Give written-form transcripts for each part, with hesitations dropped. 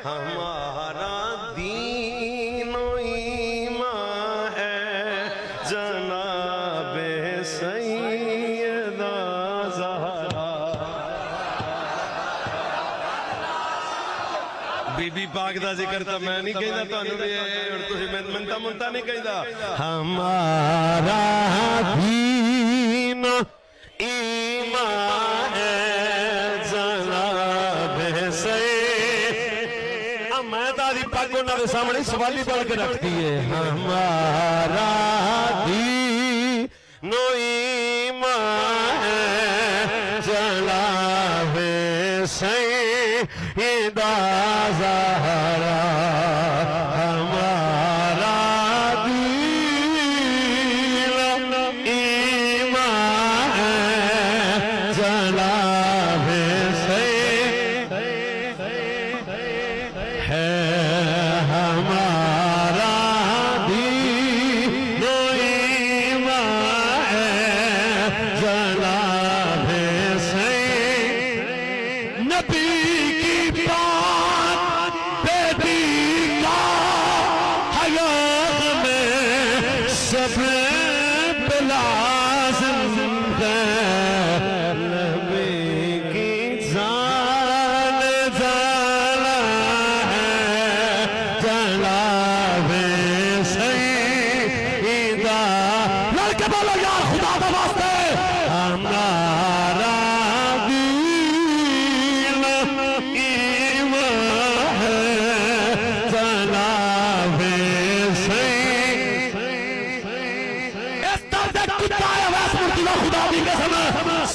हमारा दीन ईमान है जनाबे सैयदा ज़हरा। बीबी पाक दा जिक्र तो मैं नहीं कहता, तुहानू भी और तुसीं मनता मुनता नहीं कहता। हमारा दीन ईमान है जनाबे सैयदा। मैं तारी पग उन्होंने सामने सवाली पढ़ के रखती है। हमारा दीन ईमान है जनाबे सैयदा ज़हरा। हमारा दीन ईमान है जनाबे सैयदा है। हमारा दीन ईमान है जनाबे सैयदा। नबी की बात बेटी का हयात में सब पे लाज़िम है। नबी की जान जाना है जनाबे सैयदा। लड़के बोलो यार खुदा का वास्ते। हमारा दीन ईमान है जनाबे सैयदा। इस दर्द कुत्ता है वैसे खुदा दी कसम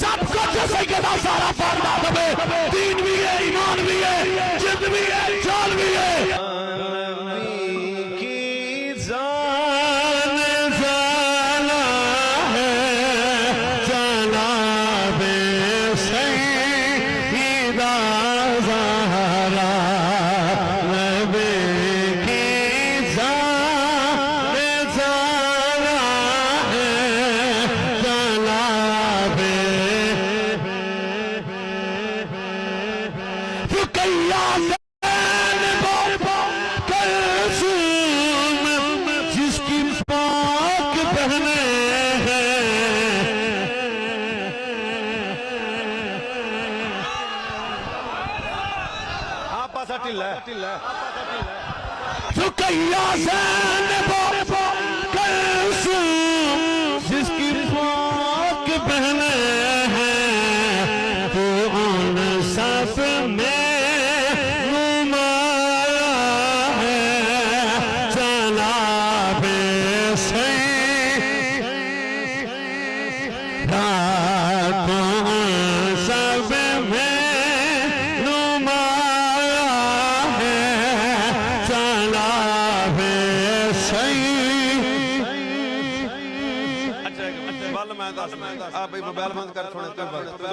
सब कुछ सैयदा ज़हरा पाक दा दे। दीन भी है, ईमान भी है, जिद भी है, चाल भी है। नबी की जान जाना है जनाबे सैयदा ज़हरा। नबी की जान जाना है जनाबे। रुकैया कलसूम जिसकी पाक बहने हैं। पासा टिल्ला रुकैया कलसूम जिसकी पाक बहने हैं। तो उन सब में नुमाया है जनाबे सैयदा। तो उन सब में नुमाया है जनाबे सैयदा। आप मोबाइल बंद कर, छोड़े तू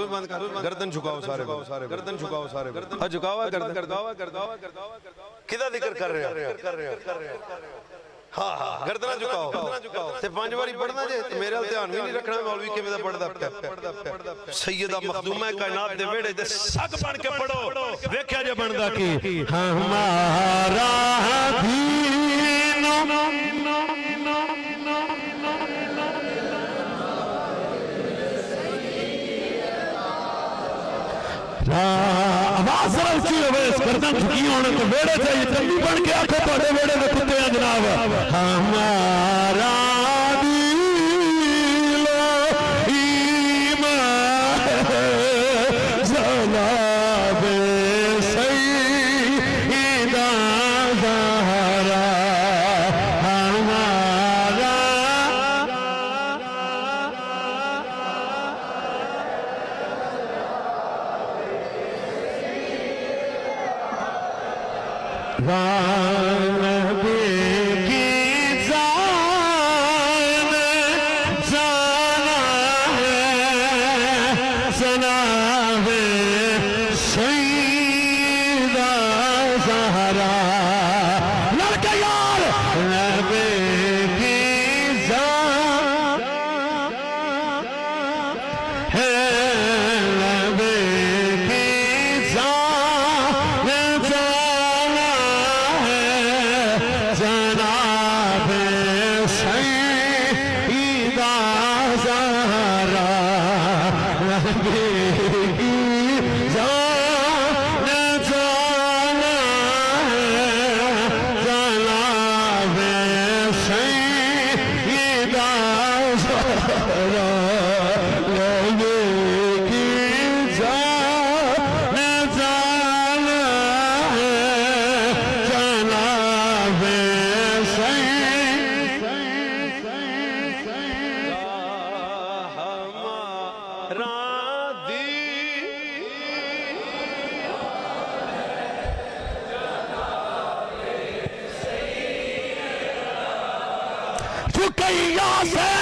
बंद कर। गर्दन झुकाओ सारे, गर्दन झुकाओ सारे। झुकाओ गर्दन, किदा जिक्र कर रहे हो? हाँ हाँ गर्दना झुकाओ ते 5 बारी पढ़ना जे। मेरे वाल ध्यान भी नहीं रखना मौलवी किवें दा पढ़दा पिया। सैयदा मखदूमा कायनात दे वेड़े ते सग बन के पढ़ो, वेख्या जे बनदा की। हमारा दीन आवाज जरा ऊंची होवे, गर्दन झुकी होने तो वेड़े चाहिए चंगी बन के आखो तुहाडे वेड़े दे कुत्ते हैं जनाब। हमारा दीन ईमान है जनाबे सैयदा ज़हरा। हमारा नबी की जान जाना है जनाबे सैयदा ज़हरा। लड़के यार नबी की जान है नबी की जान जाना रुकैया से